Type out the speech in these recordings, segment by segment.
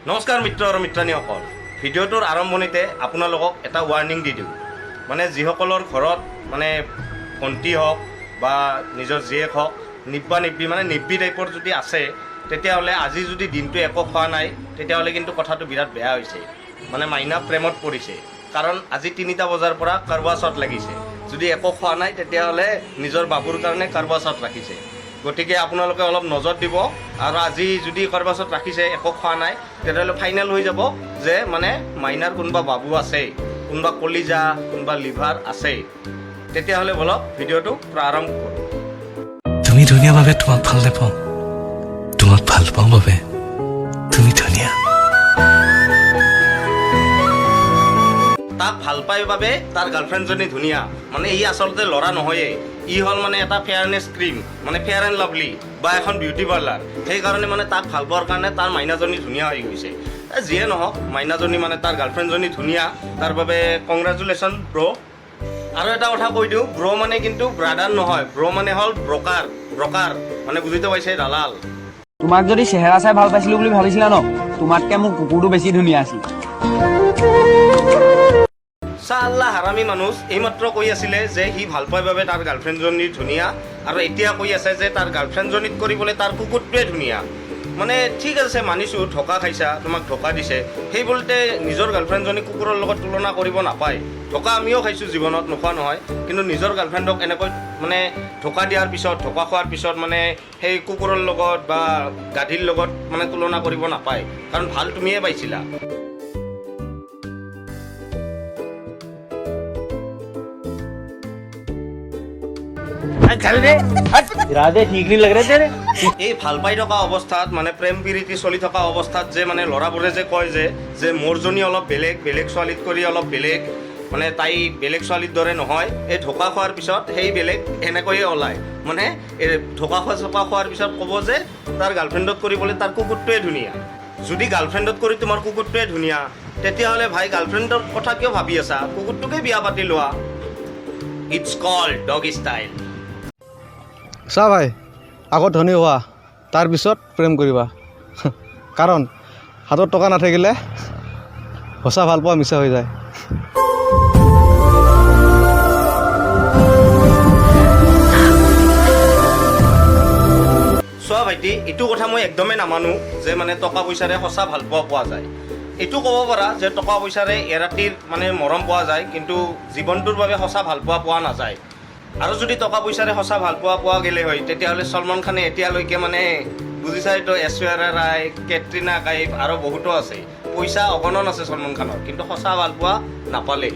নমস্কাৰ মিত্ৰ আৰু মিত্ৰাণীসকল, ভিডিঅ'টোৰ আৰম্ভণিতে আপোনালোকক এটা ৱাৰ্ণিং দি দিওঁ। মানে যিসকলৰ ঘৰত মানে ভণ্টি হওক বা নিজৰ জীয়েক হওক নিব্বি মানে নিব্বি টাইপৰ যদি আছে, তেতিয়াহ'লে আজি যদি দিনটো একো খোৱা নাই, তেতিয়াহ'লে কিন্তু কথাটো বিৰাট বেয়া হৈছে। মানে মাইনা প্ৰেমত পৰিছে, কাৰণ আজি 3টা বজাৰ পৰা কাৰৱা চৌথ লাগিছে। যদি একো খোৱা নাই, তেতিয়াহ'লে নিজৰ বাবুৰ কাৰণে কাৰৱা চৌথ ৰাখিছে। গতিকে আপোনালোকে অলপ নজৰ দিব, আৰু আজি যদি কাৰৱা চৌথ ৰাখিছে একো খোৱা নাই, তেতিয়াহ'লে ফাইনেল হৈ যাব যে মানে মাইনাৰ কোনোবা বাবু আছে, কোনোবা কলিজা, কোনোবা লিভাৰ আছে। তেতিয়াহ'লে বলক ভিডিঅ'টো প্ৰাৰম্ভ কৰোঁ। তুমি ধুনীয়া বাবে তোমাক ভাল নাপাওঁ, তোমাক ভাল পাওঁ বাবে তুমি ধুনীয়া। তাক ভাল পাই বাবে তাৰ গাৰ্লফ্ৰেণ্ডজনী ধুনীয়া, মানে ই আচলতে ল'ৰা নহয়েই, ই হ'ল মানে এটা ফেয়াৰনেছ ক্ৰীম, মানে ফেয়াৰ এণ্ড লাভলি বা এখন বিউটি পাৰ্লাৰ। সেইকাৰণে মানে তাক ভাল পোৱাৰ কাৰণে তাৰ মাইনাজনী ধুনীয়া হৈ গৈছে। যিয়ে নহওক, মাইনাজনী মানে তাৰ গাৰ্লফ্ৰেণ্ডজনী ধুনীয়া, তাৰ বাবে কংগ্ৰেচুলেশ্যন ব্ৰ'। আৰু এটা কথা কৈ দিওঁ, ব্ৰ' মানে কিন্তু ব্ৰাদাৰ নহয়, ব্ৰ' মানে হ'ল ব্ৰকাৰ মানে বুজিতে পাইছে, দালাল। তোমাক যদি চেহেৰা চাই ভাল পাইছিলো বুলি ভাবিছিলা ন, তোমাতকে মোৰ কুকুৰটো বেছি ধুনীয়া আছিল। চাল্লা হাৰামী মানুহ এইমাত্ৰ কৈ আছিলে যে সি ভাল পায় বাবে তাৰ গাৰ্লফ্ৰেণ্ডজনী ধুনীয়া, আৰু এতিয়া কৈ আছে যে তাৰ গাৰ্লফ্ৰেণ্ডজনীত কৰিবলৈ তাৰ কুকুৰটোৱে ধুনীয়া। মানে ঠিক আছে, মানিছোঁ ধোকা খাইছা, তোমাক ধোকা দিছে, সেই বুলিতে নিজৰ গাৰ্লফ্ৰেণ্ডজনী কুকুৰৰ লগত তুলনা কৰিব নাপায়। ধোকা আমিও খাইছোঁ জীৱনত, নোখোৱা নহয়, কিন্তু নিজৰ গাৰ্লফ্ৰেণ্ডক এনেকৈ মানে ধোকা দিয়াৰ পিছত, ধোকা খোৱাৰ পিছত মানে সেই কুকুৰৰ লগত বা গাধীৰ লগত মানে তুলনা কৰিব নাপায়, কাৰণ ভাল তুমিয়ে পাইছিলা। এই ভাল পাই থকা অৱস্থাত, মানে প্ৰেম প্ৰীতি চলি থকা অৱস্থাত যে মানে ল'ৰাবোৰে যে কয় যে মোৰজনী অলপ বেলেগ ছোৱালীত কৰি অলপ বেলেগ, মানে তাই বেলেগ ছোৱালীৰ দৰে নহয়। এই ঢোকা খোৱাৰ পিছত সেই বেলেগ এনেকৈয়ে ওলায়, মানে এই ঢোকা খোৱাৰ পিছত ক'ব যে তাৰ গাৰ্লফ্ৰেণ্ডত কৰিবলৈ তাৰ কুকুৰটোৱে ধুনীয়া। যদি গাৰ্লফ্ৰেণ্ডত কৰি তোমাৰ কুকুৰটোৱে ধুনীয়া, তেতিয়াহ'লে ভাই গাৰ্লফ্ৰেণ্ডৰ কথা কিয় ভাবি আছা? কুকুৰটোকে বিয়া পাতি লোৱা। It's called dog style. চা ভাই, আগত ধনী হোৱা, তাৰপিছত প্ৰেম কৰিবা, কাৰণ হাতত টকা নাথাকিলে সঁচা ভাল পোৱা মিছা হৈ যায়। চোৱা ভাইটি, এইটো কথা মই একদমেই নামানো যে মানে টকা পইচাৰে সঁচা ভাল পোৱা যায়। এইটো ক'ব পাৰা যে টকা পইচাৰে এৰাতিৰ মানে মৰম পোৱা যায়, কিন্তু জীৱনটোৰ বাবে সঁচা ভাল পোৱা নাযায়। আৰু যদি টকা পইচাৰে সঁচা ভাল পোৱা গ'লে হয়, তেতিয়াহ'লে সলমান খানে এতিয়ালৈকে মানে বুজিছাইতো, ঐশ্বৰ্যা ৰায়, কেটৰিনা কাইফ আৰু বহুতো আছে, পইচা অগণন আছে সলমান খানৰ, কিন্তু সঁচা ভাল পোৱা নাপালে।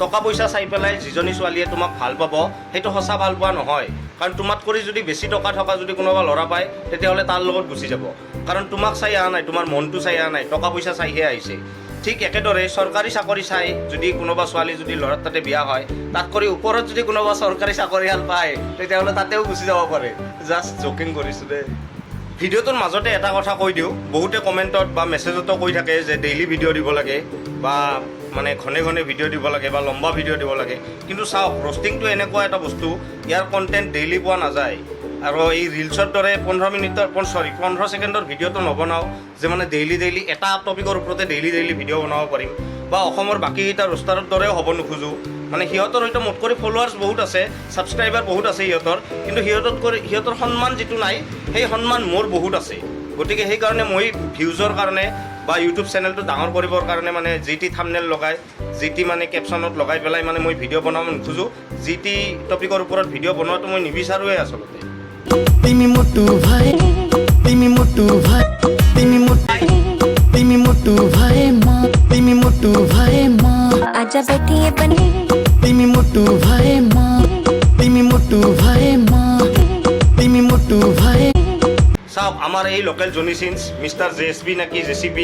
টকা পইচা চাই পেলাই যিজনী ছোৱালীয়ে তোমাক ভাল পাব, সেইটো সঁচা ভাল পোৱা নহয়। কাৰণ তোমাক কৰি যদি বেছি টকা থকা যদি কোনোবা ল'ৰা পায়, তেতিয়াহ'লে তাৰ লগত গুচি যাব, কাৰণ তোমাক চাই অহা নাই, তোমাৰ মনটো চাই অহা নাই, টকা পইচা চাইহে আহিছে। ঠিক একেদৰে চৰকাৰী চাকৰি চাই যদি কোনোবা ছোৱালী যদি ল'ৰাৰ তাতে বিয়া হয়, তাত কৰি ওপৰত যদি কোনোবা চৰকাৰী চাকৰিয়াল পায়, তেতিয়াহ'লে তাতেও গুচি যাব পাৰে। জাষ্ট জকিং কৰিছোঁ দেই। ভিডিঅ'টোৰ মাজতে এটা কথা কৈ দিওঁ, বহুতে কমেণ্টত বা মেছেজতো কৈ থাকে যে ডেইলি ভিডিঅ' দিব লাগে, বা মানে ঘনে ভিডিঅ' দিব লাগে, বা লম্বা ভিডিঅ' দিব লাগে। কিন্তু চাওক, ৰষ্টিংটো এনেকুৱা এটা বস্তু, ইয়াৰ কণ্টেণ্ট ডেইলি পোৱা নাযায়। আৰু এই ৰিলছৰ দৰে 15 ছেকেণ্ডৰ ভিডিঅ'টো নবনাওঁ যে মানে ডেইলি এটা টপিকৰ ওপৰতে ডেইলি ভিডিঅ' বনাব পাৰিম, বা অসমৰ বাকীকেইটা ৰোষ্টাৰৰ দৰেও হ'ব নোখোজোঁ। মানে সিহঁতৰ হয়তো মোত কৰি ফলোৱাৰ্ছ বহুত আছে, ছাবস্ক্ৰাইবাৰ বহুত আছে সিহঁতৰ, কিন্তু সিহঁতৰ সন্মান যিটো নাই, সেই সন্মান মোৰ বহুত আছে। গতিকে সেইকাৰণে মই ভিউজৰ কাৰণে বা ইউটিউব চেনেলটো ডাঙৰ কৰিবৰ কাৰণে মানে যি টি থাম্বনেইল লগাই, যি টি মানে কেপশ্যনত লগাই পেলাই মানে মই ভিডিঅ' বনাব নোখোজোঁ। যি টি টপিকৰ ওপৰত ভিডিঅ' বনোৱাটো মই নিবিচাৰোঁৱে আচলতে। Timi motu bhai ma, timi motu bhai ma, आजा बैठिए बनी timi motu bhai ma, timi motu bhai ma, timi motu bhai. চাওক, আমাৰ এই লোকেল জনি চিন্স মিষ্টাৰ JSB নেকি JCB,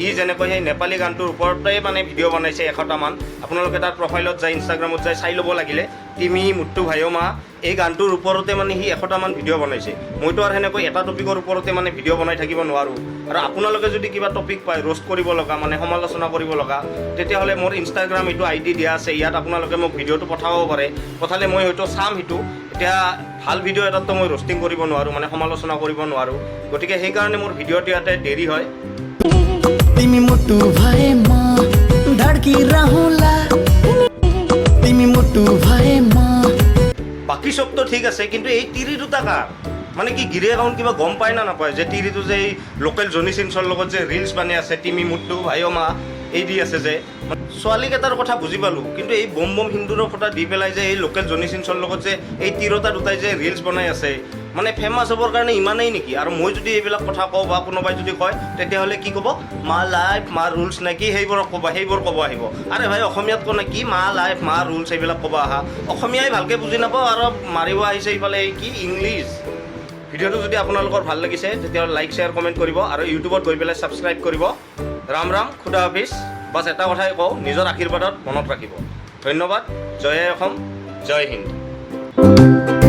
ই যেনেকৈ সেই নেপালী গানটোৰ ওপৰতে মানে ভিডিঅ' বনাইছে 100টামান। আপোনালোকে তাৰ প্ৰফাইলত যায়, ইনষ্টাগ্ৰামত যায় চাই ল'ব লাগিলে। তিমি মুট্টু ভাইঅ'মা এই গানটোৰ ওপৰতে মানে সি 100টামান ভিডিঅ' বনাইছে। মইতো আৰু সেনেকৈ এটা টপিকৰ ওপৰতে মানে ভিডিঅ' বনাই থাকিব নোৱাৰোঁ। আৰু আপোনালোকে যদি কিবা টপিক পায় ৰোষ্ট কৰিব লগা, মানে সমালোচনা কৰিব লগা, তেতিয়াহ'লে মোৰ ইনষ্টাগ্ৰাম এইটো ID দিয়া আছে, ইয়াত আপোনালোকে মোক ভিডিঅ'টো পঠাব পাৰে। পঠালে মই হয়তো চাম সেইটো। এতিয়া ভাল ভিডিঅ' এটাতো মই ৰোষ্টিং কৰিব নোৱাৰোঁ, মানে সমালোচনা কৰিব নোৱাৰোঁ। গতিকে সেইকাৰণে মোৰ ভিডিঅ'টো ইয়াতে দেৰি হয়। मोटू भाई माँ धड़की राहुला तिमी मोटू भाई माँ বাকী চবতো ঠিক আছে কিন্তু এই তিৰি দুটা কাৰ মানে কি গিৰে একাউণ্ট কিবা গম পায় না নাপায় যে তিৰিটো যে এই লোকেল জনি চিনছৰ লগত যে ৰিলছ বানি আছে তিমি মুট্টু ভাই মা এই দি আছে যে ছোৱালীকেইটাৰ কথা বুজি পালোঁ কিন্তু এই বম বম হিন্দুৰৰ ফটা দি পেলাই যে এই লোকেল জনি চিনছৰ লগত যে এই তিৰোতা দুটাই যে ৰিলছ বনাই আছে মানে ফেমাছ হ'বৰ কাৰণে ইমানেই নেকি আৰু মই যদি এইবিলাক কথা কওঁ বা কোনোবাই যদি কয় তেতিয়াহ'লে কি ক'ব মা লাইফ মা ৰুলছ নে কি সেইবোৰ ক'ব আহিব আৰে ভাই অসমীয়াত কোৱা নাই কি মা লাইফ মা ৰুলছ এইবিলাক ক'ব আহা অসমীয়াই ভালকৈ বুজি নাপাওঁ আৰু মাৰিব আহিছে এইফালে কি ইংলিছ ভিডিঅ'টো যদি আপোনালোকৰ ভাল লাগিছে তেতিয়াহ'লে লাইক শ্বেয়াৰ কমেণ্ট কৰিব আৰু ইউটিউবত গৈ পেলাই ছাবস্ক্ৰাইব কৰিব ৰাম ৰাম খুদা হাফিজ বাছ এটা কথাই কওঁ নিজৰ আশীৰ্বাদত মনত ৰাখিব ধন্যবাদ জয় অসম জয় হিন্দ